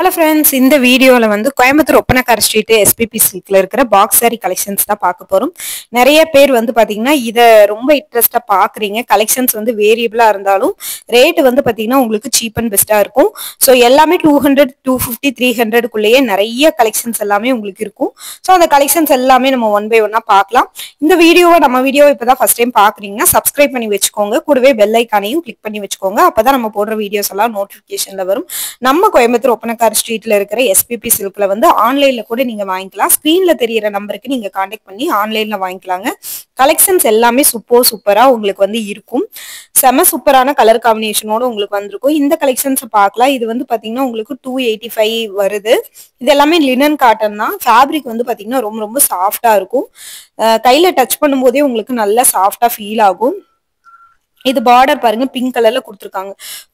Hello friends, இந்த வீடியோவில் வந்து கோயம்புத்தூர் ஒப்பனக்கார ஸ்ட்ரீட் எஸ்பிபி சில்கில் இருக்கிற பாக்ஸ் சாரி கலெக்ஷன்ஸ் தான் பார்க்க போகிறோம். நிறைய பேர் வந்து பார்த்தீங்கன்னா இதை ரொம்ப இன்ட்ரெஸ்ட்டாக பார்க்குறீங்க. கலெக்ஷன்ஸ் வந்து வேரியபிளாக இருந்தாலும் ரேட்டு வந்து பார்த்தீங்கன்னா உங்களுக்கு சீப் அண்ட் பெஸ்ட்டாக இருக்கும். ஸோ எல்லாமே 200, 250, 300க்குள்ளேயே நிறைய கலெக்ஷன்ஸ் எல்லாமே உங்களுக்கு இருக்கும். ஸோ அந்த கலெக்ஷன்ஸ் எல்லாமே நம்ம ஒன் பை ஒன்னாக பார்க்கலாம். இந்த நம்ம வீடியோ இப்போ தான் ஃபர்ஸ்ட் டைம் பார்க்குறீங்கன்னா சப்ஸ்கிரைப் பண்ணி வச்சுக்கோங்க. கூடவே பெல் ஐக்கானையும் கிளிக் பண்ணி வச்சுக்கோங்க. அப்போ தான் நம்ம போடுற வீடியோஸ் எல்லாம் நோட்டிஃபிகேஷனில் வரும். நம்ம கோயம்புத்தூர் ஒப்பனக்கார ஸ்ட்ரீட்ல இருக்கிற எஸ்பிபி சில்க்ல வந்து ஆன்லைன்ல கூட நீங்க வாங்கிக்கலாம். ஸ்கிரீன்ல தெரியற நம்பருக்கு நீங்க கான்டாக்ட் பண்ணி ஆன்லைன்ல வாங்கிக்கலாங்க. கலெக்ஷன்ஸ் எல்லாமே சூப்பரா உங்களுக்கு வந்து இருக்கும். செம சூப்பரான கலர் காம்பினேஷனோட உங்களுக்கு வந்திருக்கும். இந்த கலெக்ஷன்ஸ் பார்க்கலாம். இது வந்து பாத்தீங்கன்னா உங்களுக்கு 285 வருது. இது எல்லாமே லினன் காட்டன் தான். ஃபேப்ரிக் வந்து பாத்தீங்கன்னா ரொம்ப ரொம்ப சாஃப்டா இருக்கும். கையில டச் பண்ணும்போதே உங்களுக்கு நல்லா சாஃப்டா ஃபீல் ஆகும். இது பார்டர் பாருங்க, பிங்க் கலர்ல கொடுத்துருக்காங்க.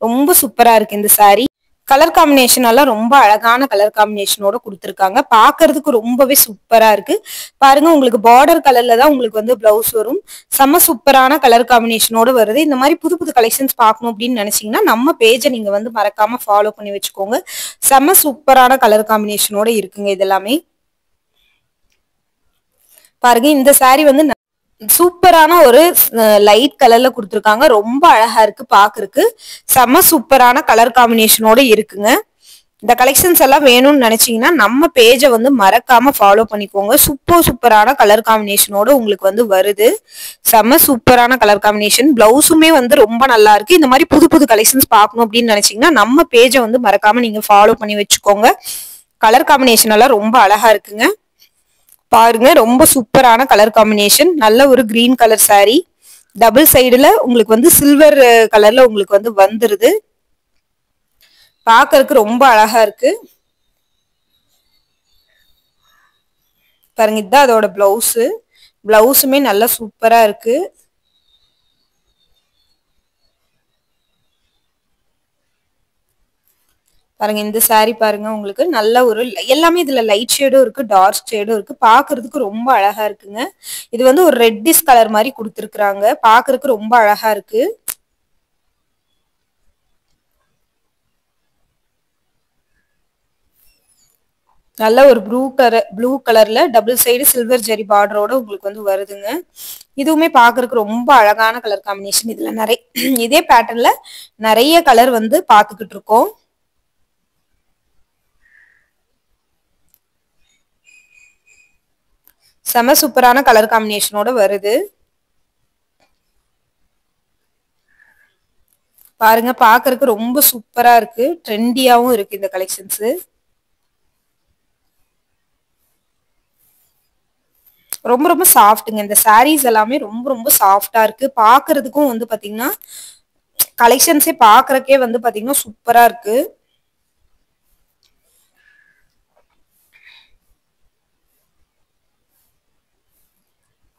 ரொம்ப சூப்பரா இருக்கு இந்த சாரி. கலர் காம்பினேஷன் எல்லாம் ரொம்ப அழகான கலர் காம்பினேஷனோட கொடுத்துருக்காங்க. பாக்குறதுக்கு ரொம்பவே சூப்பரா இருக்கு. பாருங்க, உங்களுக்கு பார்டர் கலர்ல தான் உங்களுக்கு வந்து பிளவுஸ் வரும். செம்ம சூப்பரான கலர் காம்பினேஷனோட வருது. இந்த மாதிரி புது புது கலெக்ஷன்ஸ் பார்க்கணும் அப்படின்னு நினைச்சீங்கன்னா நம்ம பேஜை நீங்க வந்து மறக்காம ஃபாலோ பண்ணி வச்சுக்கோங்க. செம்ம சூப்பரான கலர் காம்பினேஷனோட இருக்குங்க இதெல்லாமே. பாருங்க, இந்த சாரி வந்து சூப்பரான ஒரு லைட் கலர்ல கொடுத்துருக்காங்க. ரொம்ப அழகா இருக்கு பாக்குறதுக்கு. செம்ம சூப்பரான கலர் காம்பினேஷனோட இருக்குங்க. இந்த கலெக்ஷன்ஸ் எல்லாம் வேணும்னு நினைச்சீங்கன்னா நம்ம பேஜை வந்து மறக்காம ஃபாலோ பண்ணிக்கோங்க. சூப்பரான கலர் காம்பினேஷனோட உங்களுக்கு வந்து வருது. செம்ம சூப்பரான கலர் காம்பினேஷன். பிளவுஸுமே வந்து ரொம்ப நல்லா இருக்கு. இந்த மாதிரி புது புது கலெக்ஷன்ஸ் பார்க்கணும் அப்படின்னு நினைச்சீங்கன்னா நம்ம பேஜை வந்து மறக்காம நீங்க ஃபாலோ பண்ணி வச்சுக்கோங்க. கலர் காம்பினேஷன் எல்லாம் ரொம்ப அழகா இருக்குங்க. பாருங்க, ரொம்ப சூப்பரான கலர் காம்பினேஷன். நல்ல ஒரு கிரீன் கலர் சாரி. டபுள் சைடுல உங்களுக்கு வந்து சில்வர் கலர்ல உங்களுக்கு வந்து வந்துருது. பாக்குறதுக்கு ரொம்ப அழகா இருக்கு. பாருங்க, இதுதான் அதோட பிளவுஸ். பிளவுஸுமே நல்லா சூப்பரா இருக்கு. பாருங்க, இந்த சாரி பாருங்க, உங்களுக்கு நல்ல ஒரு எல்லாமே இதுல லைட் ஷேடும் இருக்கு, டார்க் ஷேடும் இருக்கு. பாக்குறதுக்கு ரொம்ப அழகா இருக்குங்க. இது வந்து ஒரு ரெட்டிஷ் கலர் மாதிரி கொடுத்துருக்காங்க. பாக்குறதுக்கு ரொம்ப அழகா இருக்கு. நல்ல ஒரு ப்ளூ கலர்ல டபுள் சைடு சில்வர் ஜெரி பார்டரோட உங்களுக்கு வந்து வருதுங்க. இதுவுமே பாக்குறதுக்கு ரொம்ப அழகான கலர் காம்பினேஷன். இதுல நிறைய இதே பேட்டர்ன்ல நிறைய கலர் வந்து பாத்துக்கிட்டு இருக்கோம். செம சூப்பரான கலர் காம்பினேஷனோட வருது. பாருங்க, பாக்குறதுக்கு ரொம்ப சூப்பரா இருக்கு. ட்ரெண்டியாவும் இருக்கு இந்த கலெக்ஷன்ஸ். ரொம்ப ரொம்ப சாஃப்ட்டுங்க. இந்த சாரீஸ் எல்லாமே ரொம்ப ரொம்ப சாஃப்டா இருக்கு. பாக்குறதுக்கும் வந்து பாத்தீங்கன்னா கலெக்ஷன்ஸே பாக்குறதுக்கே வந்து பாத்தீங்கன்னா சூப்பரா இருக்கு.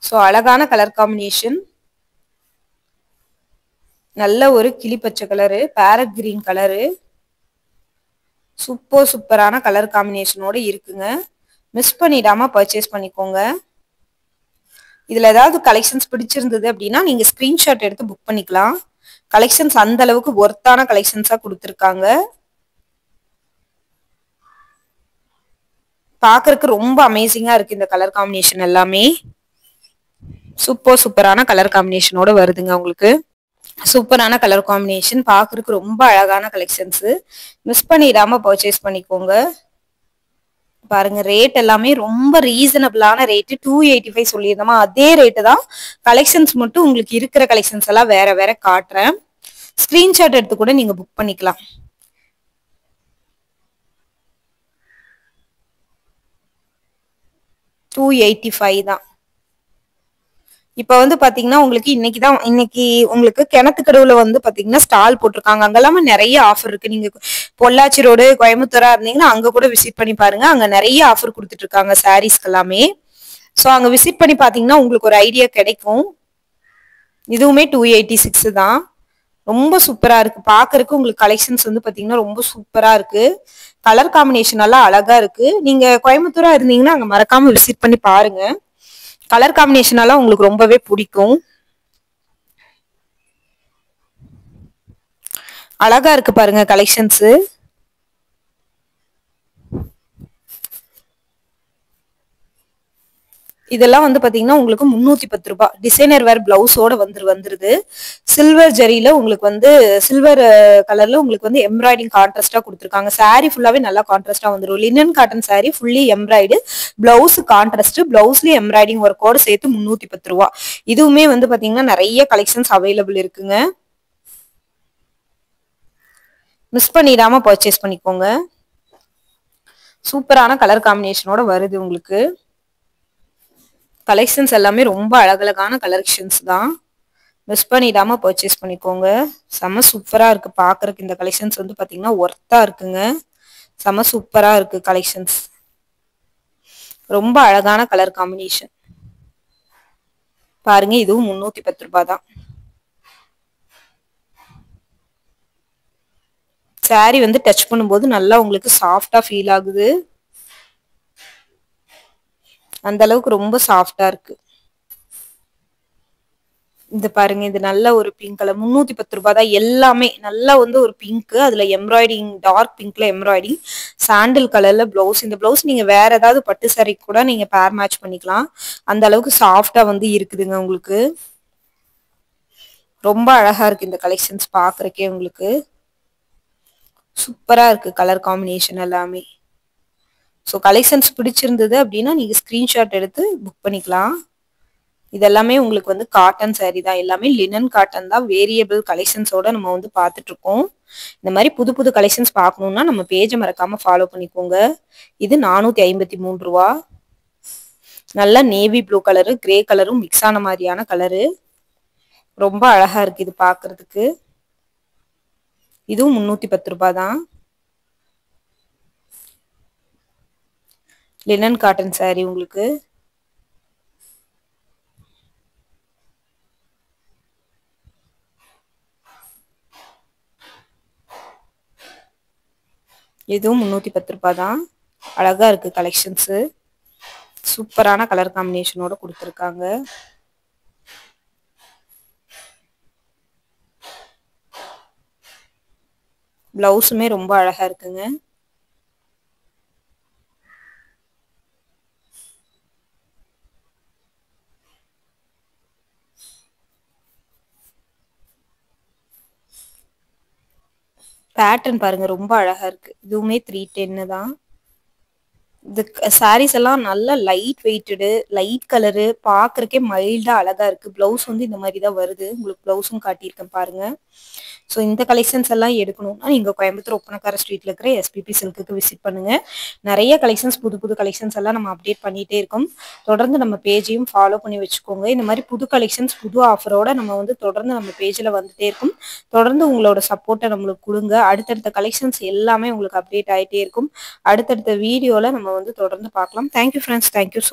சோ அழகான கலர் காம்பினேஷன். நல்ல ஒரு கிளி பச்சை கலரு, பேரட் கிரீன் கலரு. சூப்பரான கலர் காம்பினேஷனோட இருக்குங்க. மிஸ் பண்ணிடாம பர்ச்சேஸ் பண்ணிக்கோங்க. இதுல ஏதாவது கலெக்ஷன்ஸ் பிடிச்சிருந்தது அப்படின்னா நீங்க ஸ்கிரீன்ஷாட் எடுத்து புக் பண்ணிக்கலாம். கலெக்ஷன்ஸ் அந்த அளவுக்கு ஒர்த்தான கலெக்ஷன்ஸா கொடுத்துருக்காங்க. பாக்குறதுக்கு ரொம்ப அமேசிங்கா இருக்கு இந்த கலர் காம்பினேஷன் எல்லாமே. சூப்பரான கலர் காம்பினேஷனோட வருதுங்க உங்களுக்கு. சூப்பரான கலர் காம்பினேஷன். பாக்குறதுக்கு ரொம்ப அழகான கலெக்ஷன்ஸ். மிஸ் பண்ணிடாம பர்ச்சேஸ் பண்ணிக்கோங்க. பாருங்க, ரேட் எல்லாமே ரொம்ப ரீசனபிளான ரேட். 285 சொல்லியிருந்தோமா, அதே ரேட்டு தான். கலெக்ஷன்ஸ் மட்டும் உங்களுக்கு இருக்கிற கலெக்ஷன்ஸ் எல்லாம் வேற வேற காட்டுறேன். ஸ்கிரீன்ஷாட் எடுத்து கூட நீங்க புக் பண்ணிக்கலாம். $285 தான். இப்ப வந்து பாத்தீங்கன்னா உங்களுக்கு இன்னைக்கு உங்களுக்கு கிணத்துக்கடவுல வந்து பாத்தீங்கன்னா ஸ்டால் போட்டிருக்காங்க. அங்கெல்லாம நிறைய ஆஃபர் இருக்கு. நீங்க பொள்ளாச்சி ரோடு கோயம்புத்தூரா இருந்தீங்கன்னா அங்க கூட விசிட் பண்ணி பாருங்க. அங்க நிறைய ஆஃபர் கொடுத்துட்டு இருக்காங்க சாரீஸ்க்கு எல்லாமே. சோ அங்க விசிட் பண்ணி பாத்தீங்கன்னா உங்களுக்கு ஒரு ஐடியா கிடைக்கும். இதுவுமே 286 தான். ரொம்ப சூப்பரா இருக்கு. பாக்குறதுக்கு உங்களுக்கு கலெக்ஷன்ஸ் வந்து பாத்தீங்கன்னா ரொம்ப சூப்பரா இருக்கு. கலர் காம்பினேஷன் எல்லாம் அழகா இருக்கு. நீங்க கோயம்புத்தூரா இருந்தீங்கன்னா அங்க மறக்காம விசிட் பண்ணி பாருங்க. கலர் காம்பினேஷன் எல்லாம் உங்களுக்கு ரொம்பவே பிடிக்கும். அழகா இருக்கு பாருங்க கலெக்ஷன்ஸ். இதெல்லாம் வந்து பாத்தீங்கன்னா உங்களுக்கு 310 ரூபாய். டிசைனர் வேர் பிளவுஸோட வந்துருது. சில்வர் ஜரியில உங்களுக்கு வந்து சில்வர் கலர்ல உங்களுக்கு வந்து எம்ப்ராய்டிங் கான்ட்ராஸ்டா கொடுத்துருக்காங்க. சாரி ஃபுல்லாவே நல்லா கான்ட்ராஸ்டா வந்துடும். Linen cotton sari fully embroidered, blouse contrast, பிளவுஸ்லயும் எம்ப்ராய்டிங் ஒர்க்கோட சேர்த்து 310 ரூபாய். இதுவுமே வந்து பாத்தீங்கன்னா நிறைய கலெக்ஷன்ஸ் அவைலபிள் இருக்குங்க. மிஸ் பண்ணிடாம பர்ச்சேஸ் பண்ணிக்கோங்க. சூப்பரான கலர் காம்பினேஷனோட வருது உங்களுக்கு. கலெக்ஷன்ஸ் எல்லாமே ரொம்ப அழகழகான கலெக்ஷன்ஸ் தான். மிஸ் பண்ணிடாம பர்ச்சேஸ் பண்ணிக்கோங்க. செம சூப்பரா இருக்கு பாக்குறதுக்கு. இந்த கலெக்ஷன்ஸ் வந்து பாத்தீங்கன்னா ஒர்த்தா இருக்குங்க. செம சூப்பரா இருக்கு கலெக்ஷன்ஸ். ரொம்ப அழகான கலர் காம்பினேஷன் பாருங்க. இதுவும் 310 ரூபாய் தான். சாரி வந்து டச் பண்ணும்போது நல்லா உங்களுக்கு சாஃப்டா ஃபீல் ஆகுது. அந்த அளவுக்கு ரொம்ப சாஃப்டா இருக்கு. இந்த பாருங்க, இது நல்ல ஒரு பிங்க் கலர். 310 ரூபாய் தான். எல்லாமே நல்லா வந்து ஒரு பிங்க், அதுல எம்ப்ராய்டிங் டார்க் பிங்க்ல எம்ப்ராய்டிங், சாண்டில் கலர்ல பிளவுஸ். இந்த பிளவுஸ் நீங்க வேற ஏதாவது பட்டு சாரி கூட நீங்க பேர் மேட்ச் பண்ணிக்கலாம். அந்த அளவுக்கு சாஃப்டா வந்து இருக்குதுங்க உங்களுக்கு. ரொம்ப அழகா இருக்கு இந்த கலெக்ஷன்ஸ் பாக்குறக்கே. உங்களுக்கு சூப்பரா இருக்கு கலர் காம்பினேஷன் எல்லாமே. ஸோ கலெக்ஷன்ஸ் பிடிச்சிருந்தது அப்படின்னா நீங்க ஸ்கிரீன்ஷாட் எடுத்து புக் பண்ணிக்கலாம். இதெல்லாமே உங்களுக்கு வந்து காட்டன் சாரி தான். எல்லாமே லினன் காட்டன் தான். வேரியபிள் கலெக்ஷன்ஸோட நம்ம வந்து பார்த்துட்டு இருக்கோம். இந்த மாதிரி புது புது கலெக்ஷன்ஸ் பார்க்கணும்னா நம்ம பேஜை மறக்காம ஃபாலோ பண்ணிக்கோங்க. இது 453 ரூபா. நல்ல நேவி ப்ளூ கலரு, கிரே கலரும் மிக்ஸ் ஆன மாதிரியான கலரு. ரொம்ப அழகா இருக்கு இது பாக்குறதுக்கு. இதுவும் 310 ரூபாய் தான். லினன் காட்டன் சாரி உங்களுக்கு. இதுவும் 310 ரூபாய் தான். அழகா இருக்கு கலெக்ஷன்ஸ். சூப்பரான கலர் காம்பினேஷனோட கொடுத்துருக்காங்க. பிளவுஸுமே ரொம்ப அழகா இருக்குங்க. பேட்டர்ன் பாருங்க ரொம்ப அழகா இருக்கு. இதுவுமே 310 தான். இந்த சாரீஸ் எல்லாம் நல்ல லைட் வெயிட்டடு, லைட் கலரு, பாக்குறக்கே மைல்டா அழகா இருக்கு. பிளவுஸ் வந்து இந்த மாதிரி தான் வருது. உங்களுக்கு பிளவுஸும் காட்டியிருக்கேன் பாருங்க. ஸோ இந்த கலெக்ஷன்ஸ் எல்லாம் எடுக்கணும்னா நீங்க கோயம்புத்தூர் ஒப்பனக்கார ஸ்ட்ரீட்ல இருக்கிற எஸ்பிபி சில்க்குக்கு விசிட் பண்ணுங்க. நிறைய கலெக்ஷன்ஸ், புது புது கலெக்ஷன்ஸ் எல்லாம் நம்ம அப்டேட் பண்ணிட்டே இருக்கோம். தொடர்ந்து நம்ம பேஜையும் ஃபாலோ பண்ணி வச்சுக்கோங்க. இந்த மாதிரி புது கலெக்ஷன்ஸ், புது ஆஃபரோட நம்ம வந்து தொடர்ந்து நம்ம பேஜ்ல வந்துட்டே இருக்கும். தொடர்ந்து உங்களோட சப்போர்ட்டை நம்மளுக்கு கொடுங்க. அடுத்தடுத்த கலெக்ஷன்ஸ் எல்லாமே உங்களுக்கு அப்டேட் ஆகிட்டே இருக்கும். அடுத்தடுத்த வீடியோல நம்ம வந்து தொடர்ந்து பார்க்கலாம். Thank you friends. தேங்க்யூ.